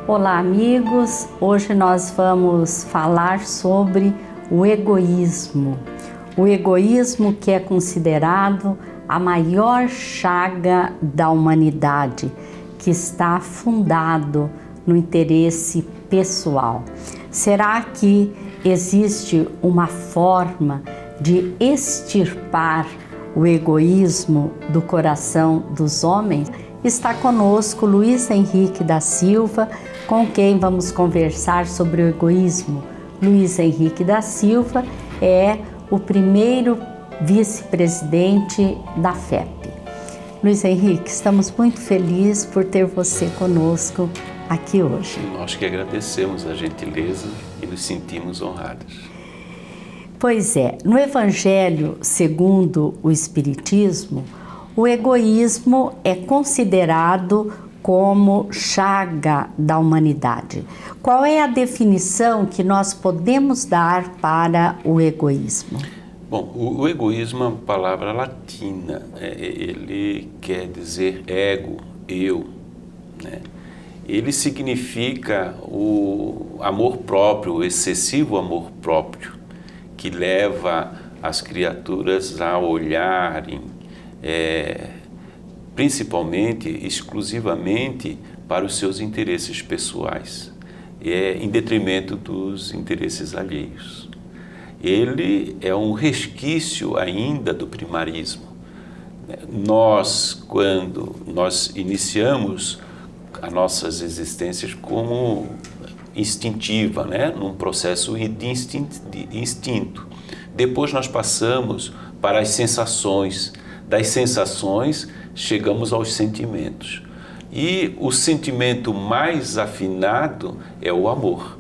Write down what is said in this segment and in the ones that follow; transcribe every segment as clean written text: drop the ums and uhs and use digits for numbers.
Olá, amigos! Hoje nós vamos falar sobre o egoísmo. O egoísmo que é considerado a maior chaga da humanidade, que está fundado no interesse pessoal. Será que existe uma forma de extirpar o egoísmo do coração dos homens? Está conosco Luiz Henrique da Silva, com quem vamos conversar sobre o egoísmo. Luiz Henrique da Silva é o primeiro vice-presidente da FEP. Luiz Henrique, estamos muito felizes por ter você conosco aqui hoje. Nós que agradecemos a gentileza e nos sentimos honrados. Pois é, no Evangelho segundo o Espiritismo, o egoísmo é considerado como chaga da humanidade. Qual é a definição que nós podemos dar para o egoísmo? Bom, o egoísmo é uma palavra latina, ele quer dizer ego, eu, né? Ele significa o amor próprio, o excessivo amor próprio, que leva as criaturas a olharem principalmente, exclusivamente para os seus interesses pessoais, em detrimento dos interesses alheios. Ele é um resquício ainda do primarismo. Nós, quando nós iniciamos as nossas existências como instintiva, né? Num processo de instinto. Depois nós passamos para as sensações. Das sensações, chegamos aos sentimentos. E o sentimento mais afinado é o amor.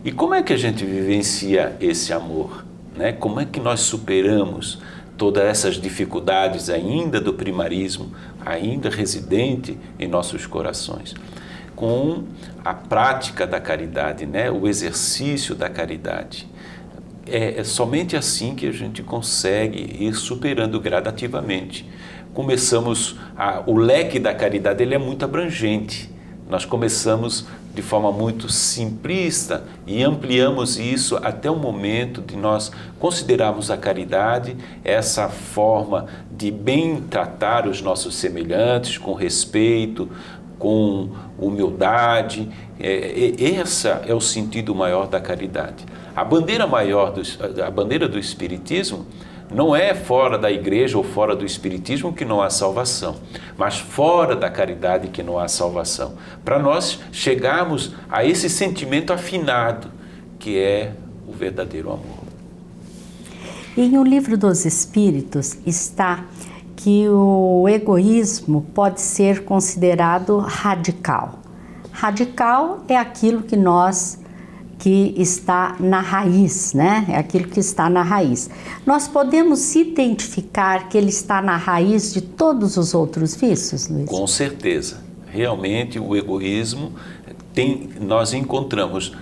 E como é que a gente vivencia esse amor, né? Como é que nós superamos todas essas dificuldades ainda do primarismo, ainda residente em nossos corações? Com a prática da caridade, né? O exercício da caridade. É somente assim que a gente consegue ir superando gradativamente. O leque da caridade ele é muito abrangente. Nós começamos de forma muito simplista e ampliamos isso até o momento de nós considerarmos a caridade essa forma de bem tratar os nossos semelhantes com respeito, com humildade. Esse é o sentido maior da caridade. A bandeira do Espiritismo não é fora da igreja ou fora do Espiritismo que não há salvação, mas fora da caridade que não há salvação. Para nós chegarmos a esse sentimento afinado, que é o verdadeiro amor. Em O Livro dos Espíritos está que o egoísmo pode ser considerado radical. Radical é aquilo que está na raiz, né? É aquilo que está na raiz. Nós podemos identificar que ele está na raiz de todos os outros vícios, Luiz? Com certeza. Realmente o egoísmo nós encontramos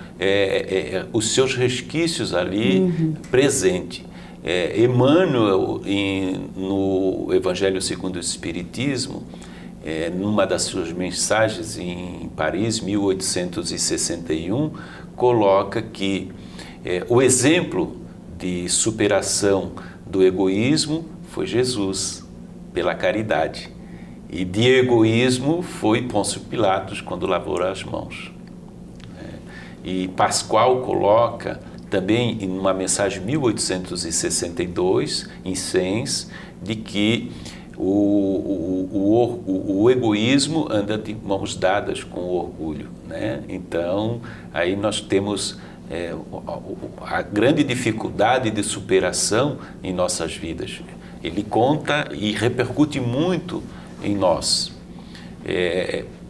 os seus resquícios ali presente. Emmanuel, no Evangelho segundo o Espiritismo, numa das suas mensagens em Paris, 1861, coloca que o exemplo de superação do egoísmo foi Jesus, pela caridade. E de egoísmo foi Pôncio Pilatos, quando lavou as mãos. E Pascoal coloca também em uma mensagem de 1862, em Sens, de que o egoísmo anda de mãos dadas com o orgulho, né? Então, aí nós temos a grande dificuldade de superação em nossas vidas. Ele conta e repercute muito em nós,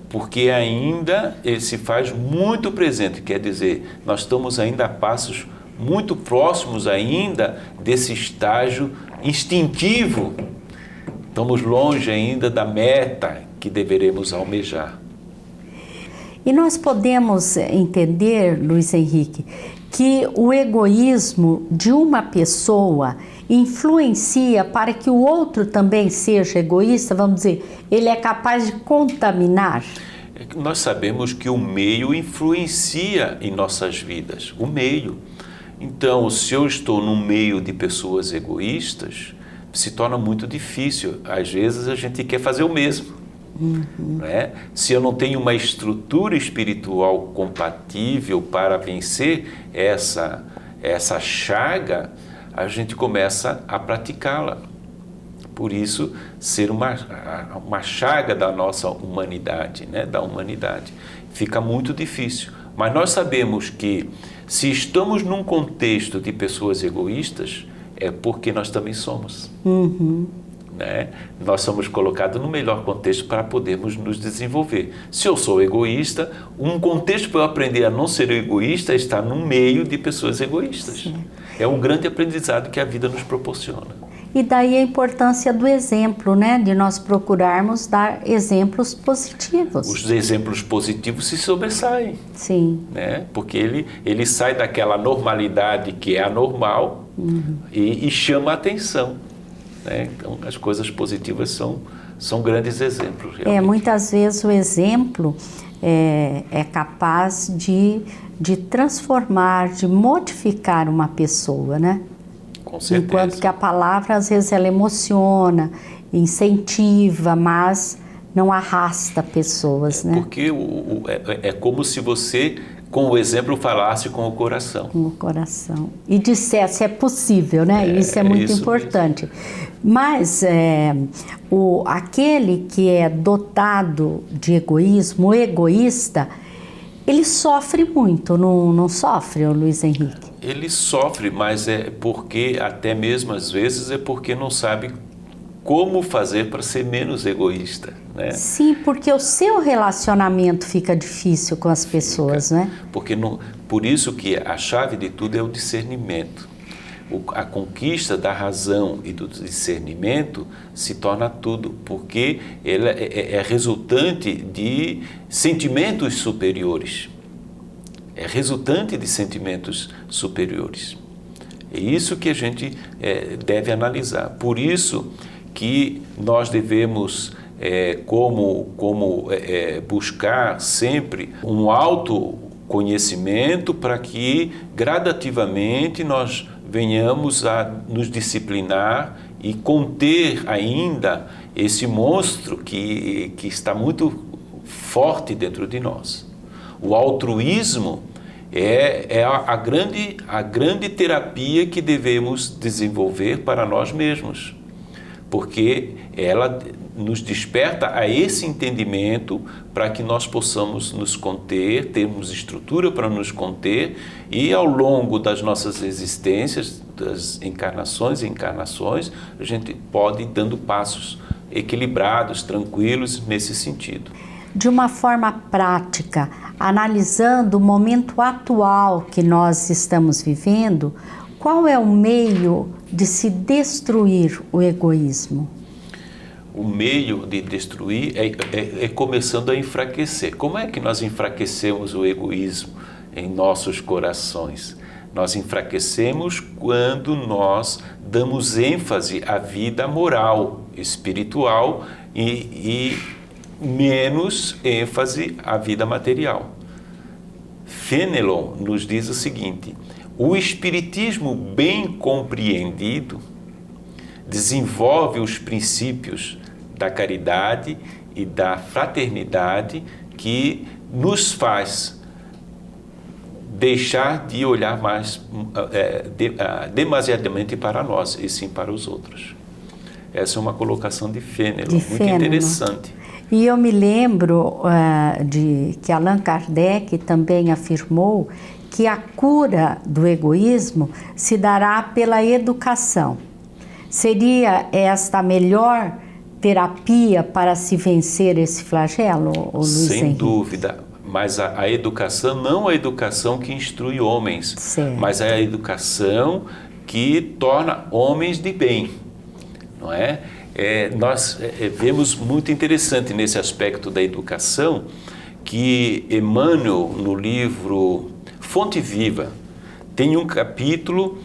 porque ainda ele se faz muito presente, quer dizer, nós estamos ainda a passos muito próximos ainda desse estágio instintivo. Estamos longe ainda da meta que deveremos almejar. E nós podemos entender, Luiz Henrique, que o egoísmo de uma pessoa influencia para que o outro também seja egoísta, vamos dizer, ele é capaz de contaminar? Nós sabemos que o meio influencia em nossas vidas, o meio. Então, se eu estou num meio de pessoas egoístas, se torna muito difícil. Às vezes a gente quer fazer o mesmo. Né? Se eu não tenho uma estrutura espiritual compatível para vencer essa chaga, a gente começa a praticá-la. Por isso, ser uma chaga da nossa humanidade, né? Da humanidade, fica muito difícil. Mas nós sabemos que se estamos num contexto de pessoas egoístas, é porque nós também somos. Né? Nós somos colocados no melhor contexto para podermos nos desenvolver. Se eu sou egoísta, um contexto para eu aprender a não ser egoísta está no meio de pessoas egoístas. Sim. É um grande aprendizado que a vida nos proporciona. E daí a importância do exemplo, né? De nós procurarmos dar exemplos positivos. Os exemplos positivos se sobressaem. Sim. Né? Porque ele sai daquela normalidade que é anormal e chama a atenção. Né? Então, as coisas positivas são grandes exemplos. Realmente. Muitas vezes o exemplo é capaz de transformar, de modificar uma pessoa, né? Com certeza. Enquanto que a palavra, às vezes, ela emociona, incentiva, mas não arrasta pessoas, né? Porque é como se você, com o exemplo, falasse com o coração. Com o coração. E dissesse, é possível, né? Isso é muito importante. Mesmo. Mas aquele que é dotado de egoísmo, o egoísta, ele sofre muito, não sofre, o Luiz Henrique? Ele sofre, mas é porque, até mesmo às vezes, é porque não sabe como fazer para ser menos egoísta, né? Sim, porque o seu relacionamento fica difícil com as pessoas, né? Porque por isso que a chave de tudo é o discernimento. A conquista da razão e do discernimento se torna tudo, porque ela é resultante de sentimentos superiores. É resultante de sentimentos superiores. É isso que a gente deve analisar. Por isso que nós devemos, buscar sempre um autoconhecimento para que gradativamente nós venhamos a nos disciplinar e conter ainda esse monstro que está muito forte dentro de nós. O altruísmo é a grande terapia que devemos desenvolver para nós mesmos, porque ela nos desperta a esse entendimento para que nós possamos nos conter, termos estrutura para nos conter e ao longo das nossas existências, das encarnações e encarnações, a gente pode ir dando passos equilibrados, tranquilos nesse sentido. De uma forma prática, analisando o momento atual que nós estamos vivendo, qual é o meio de se destruir o egoísmo? O meio de destruir é começando a enfraquecer. Como é que nós enfraquecemos o egoísmo em nossos corações? Nós enfraquecemos quando nós damos ênfase à vida moral, espiritual e menos ênfase à vida material. Fenelon nos diz o seguinte: o espiritismo bem compreendido desenvolve os princípios da caridade e da fraternidade que nos faz deixar de olhar demasiadamente para nós e sim para os outros. Essa é uma colocação de Fenelon, muito interessante. E eu me lembro que Allan Kardec também afirmou que a cura do egoísmo se dará pela educação. Seria esta a melhor terapia para se vencer esse flagelo, Luiz Henrique? Sem dúvida, mas a educação não a educação que instrui homens, certo, mas a educação que torna homens de bem, não é? Nós vemos muito interessante nesse aspecto da educação que Emmanuel, no livro Fonte Viva, tem um capítulo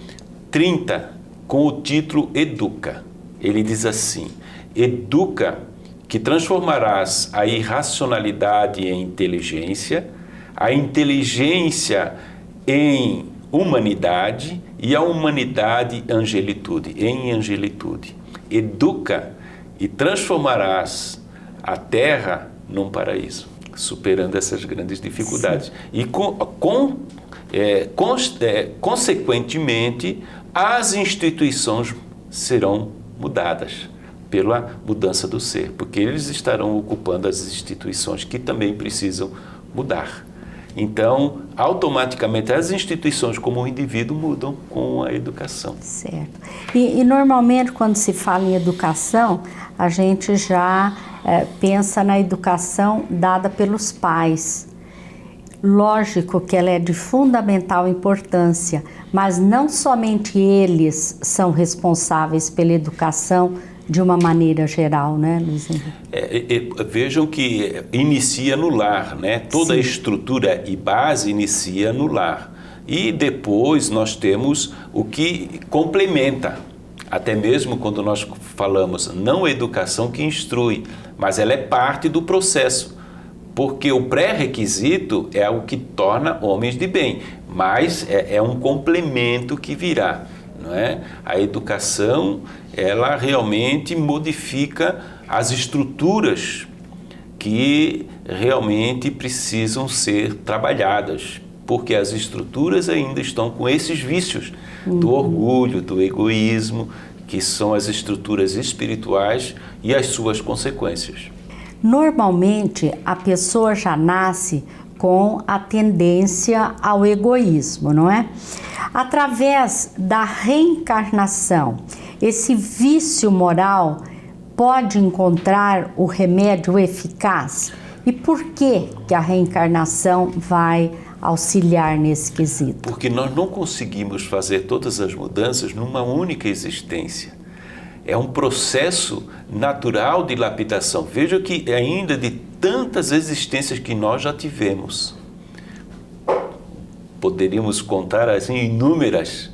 30 com o título Educa. Ele diz assim: educa que transformarás a irracionalidade em inteligência, a inteligência em humanidade e a humanidade em angelitude. Educa e transformarás a terra num paraíso, superando essas grandes dificuldades. Sim. E consequentemente, as instituições serão mudadas pela mudança do ser, porque eles estarão ocupando as instituições que também precisam mudar. Então, automaticamente, as instituições como o indivíduo mudam com a educação. Certo. E normalmente, quando se fala em educação, a gente já pensa na educação dada pelos pais. Lógico que ela é de fundamental importância, mas não somente eles são responsáveis pela educação de uma maneira geral, né, Luiz Henrique? Vejam que inicia no lar, né? Toda Sim. a estrutura e base inicia no lar. E depois nós temos o que complementa. Até mesmo quando nós falamos não a educação que instrui, mas ela é parte do processo. Porque o pré-requisito é o que torna homens de bem, mas é um complemento que virá. Não é? A educação, ela realmente modifica as estruturas que realmente precisam ser trabalhadas, porque as estruturas ainda estão com esses vícios do orgulho, do egoísmo, que são as estruturas espirituais e as suas consequências. Normalmente, a pessoa já nasce com a tendência ao egoísmo, não é? Através da reencarnação, esse vício moral pode encontrar o remédio eficaz? E por que a reencarnação vai auxiliar nesse quesito? Porque nós não conseguimos fazer todas as mudanças numa única existência. É um processo natural de lapidação. Veja que ainda de tantas existências que nós já tivemos, poderíamos contar assim inúmeras,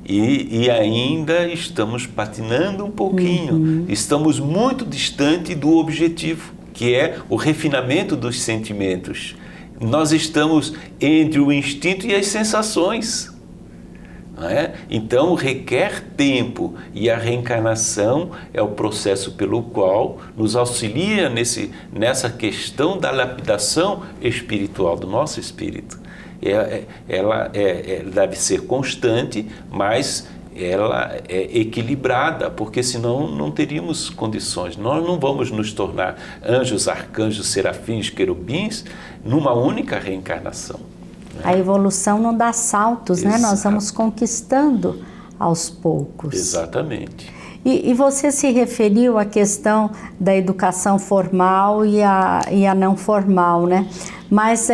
e ainda estamos patinando um pouquinho, estamos muito distante do objetivo, que é o refinamento dos sentimentos. Nós estamos entre o instinto e as sensações. Não é? Então requer tempo, e a reencarnação é o processo pelo qual nos auxilia nessa questão da lapidação espiritual do nosso espírito. Ela deve ser constante, mas ela é equilibrada, porque senão não teríamos condições. Nós não vamos nos tornar anjos, arcanjos, serafins, querubins numa única reencarnação. A evolução não dá saltos, né? Nós vamos conquistando aos poucos. Exatamente. E você se referiu à questão da educação formal e a não formal, né? Mas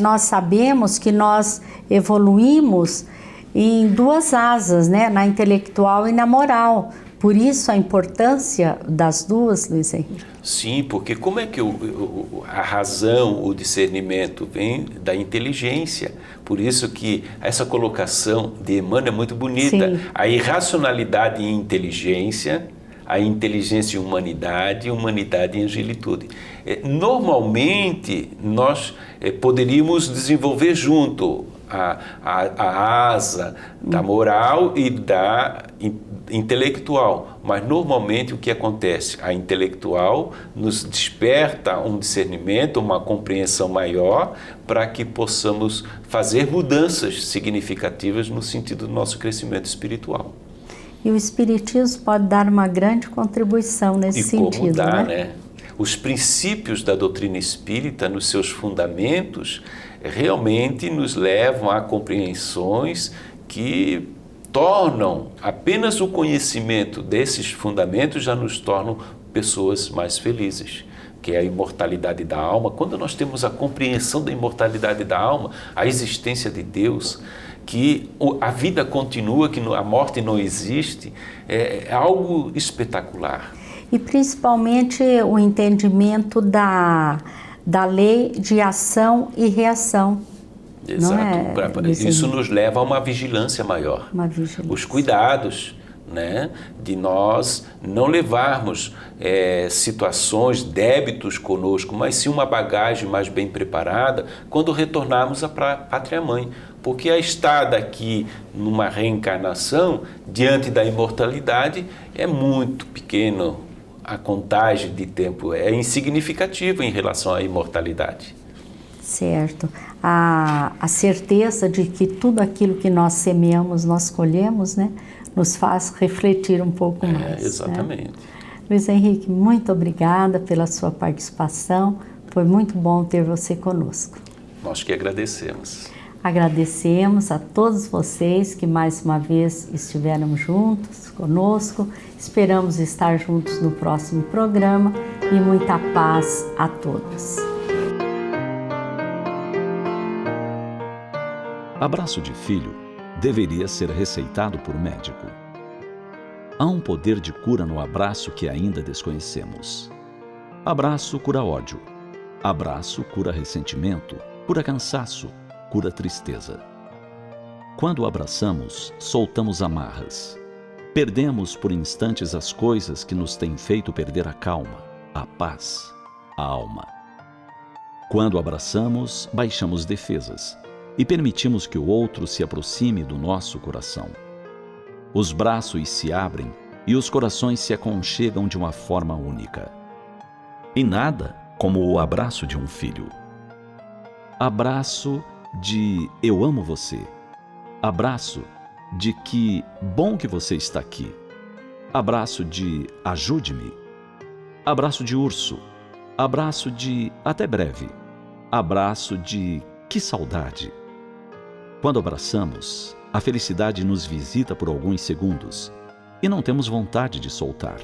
nós sabemos que nós evoluímos em duas asas, né? Na intelectual e na moral. Por isso a importância das duas, Luiz Henrique? Sim, porque como é que a razão, o discernimento vem da inteligência? Por isso que essa colocação de Emmanuel é muito bonita. Sim. A irracionalidade em inteligência, a inteligência em humanidade, humanidade em angelitude. Normalmente, nós poderíamos desenvolver junto a asa da moral e da intelectual, mas normalmente o que acontece? A intelectual nos desperta um discernimento, uma compreensão maior para que possamos fazer mudanças significativas no sentido do nosso crescimento espiritual. E o Espiritismo pode dar uma grande contribuição nesse sentido, como dá, né? Os princípios da doutrina espírita, nos seus fundamentos, realmente nos levam a compreensões que tornam apenas o conhecimento desses fundamentos já nos tornam pessoas mais felizes, que é a imortalidade da alma. Quando nós temos a compreensão da imortalidade da alma, a existência de Deus, que a vida continua, que a morte não existe, é algo espetacular. E principalmente o entendimento da lei de ação e reação. Exato. Isso nos leva a uma vigilância maior. Uma vigilância. Os cuidados né? De nós não levarmos situações, débitos conosco, mas sim uma bagagem mais bem preparada quando retornarmos à pátria-mãe. Porque a estada aqui numa reencarnação, diante da imortalidade, é muito pequeno. A contagem de tempo é insignificativa em relação à imortalidade. Certo. A certeza de que tudo aquilo que nós semeamos, nós colhemos, né, nos faz refletir um pouco mais. Exatamente. Né? Luiz Henrique, muito obrigada pela sua participação. Foi muito bom ter você conosco. Nós que agradecemos. Agradecemos a todos vocês que mais uma vez estiveram juntos conosco. Esperamos estar juntos no próximo programa e muita paz a todos. Abraço de filho deveria ser receitado por médico. Há um poder de cura no abraço que ainda desconhecemos. Abraço cura ódio. Abraço cura ressentimento, cura cansaço, cura tristeza. Quando abraçamos, soltamos amarras. Perdemos por instantes as coisas que nos têm feito perder a calma, a paz, a alma. Quando abraçamos, baixamos defesas e permitimos que o outro se aproxime do nosso coração. Os braços se abrem e os corações se aconchegam de uma forma única. E nada como o abraço de um filho. Abraço de eu amo você. Abraço de que bom que você está aqui. Abraço de ajude-me. Abraço de urso. Abraço de até breve. Abraço de que saudade. Quando abraçamos, a felicidade nos visita por alguns segundos e não temos vontade de soltar.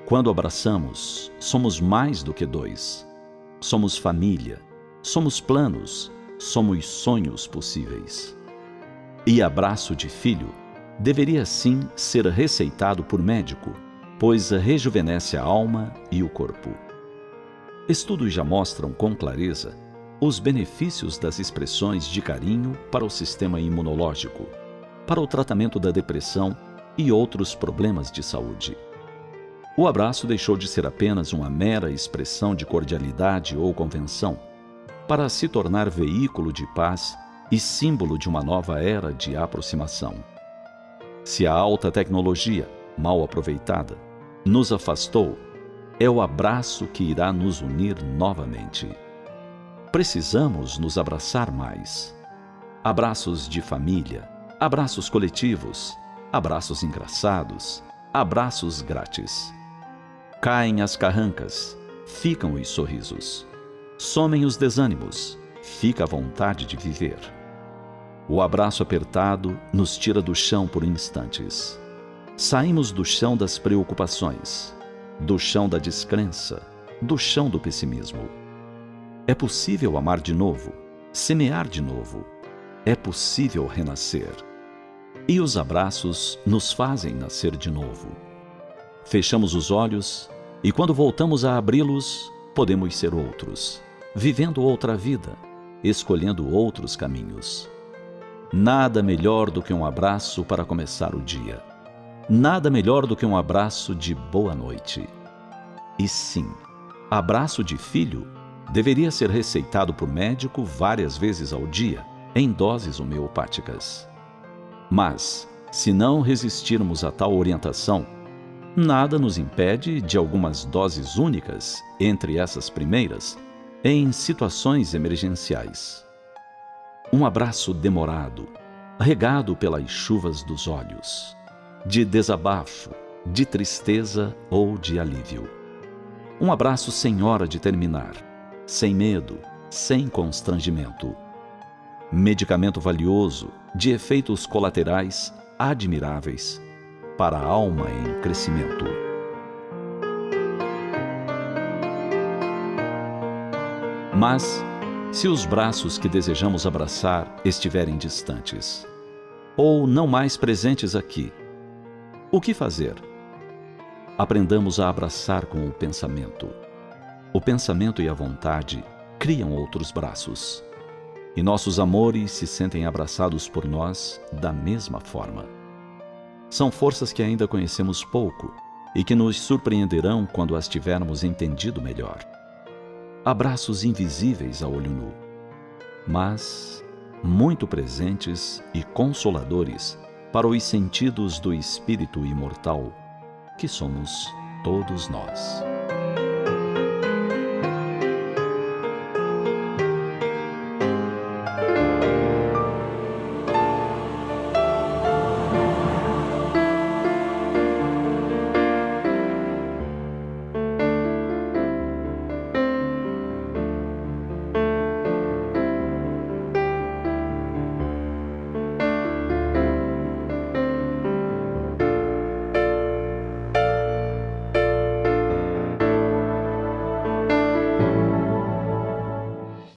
Quando abraçamos, somos mais do que dois. Somos família, somos planos, somos sonhos possíveis. E abraço de filho deveria sim ser receitado por médico, pois rejuvenesce a alma e o corpo. Estudos já mostram com clareza os benefícios das expressões de carinho para o sistema imunológico, para o tratamento da depressão e outros problemas de saúde. O abraço deixou de ser apenas uma mera expressão de cordialidade ou convenção, para se tornar veículo de paz e símbolo de uma nova era de aproximação. Se a alta tecnologia, mal aproveitada, nos afastou, é o abraço que irá nos unir novamente. Precisamos nos abraçar mais. Abraços de família, abraços coletivos, abraços engraçados, abraços grátis. Caem as carrancas, ficam os sorrisos. Somem os desânimos, fica a vontade de viver. O abraço apertado nos tira do chão por instantes. Saímos do chão das preocupações, do chão da descrença, do chão do pessimismo. É possível amar de novo, semear de novo. É possível renascer. E os abraços nos fazem nascer de novo. Fechamos os olhos e quando voltamos a abri-los, podemos ser outros, vivendo outra vida, escolhendo outros caminhos. Nada melhor do que um abraço para começar o dia. Nada melhor do que um abraço de boa noite. E sim, abraço de filho deveria ser receitado por médico várias vezes ao dia, em doses homeopáticas. Mas, se não resistirmos a tal orientação, nada nos impede de algumas doses únicas, entre essas primeiras, em situações emergenciais. Um abraço demorado, regado pelas chuvas dos olhos, de desabafo, de tristeza ou de alívio. Um abraço sem hora de terminar, sem medo, sem constrangimento. Medicamento valioso, de efeitos colaterais admiráveis, para a alma em crescimento. Mas, se os braços que desejamos abraçar estiverem distantes, ou não mais presentes aqui, o que fazer? Aprendamos a abraçar com o pensamento. O pensamento e a vontade criam outros braços. E nossos amores se sentem abraçados por nós da mesma forma. São forças que ainda conhecemos pouco e que nos surpreenderão quando as tivermos entendido melhor. Abraços invisíveis a olho nu, mas muito presentes e consoladores para os sentidos do espírito imortal que somos todos nós.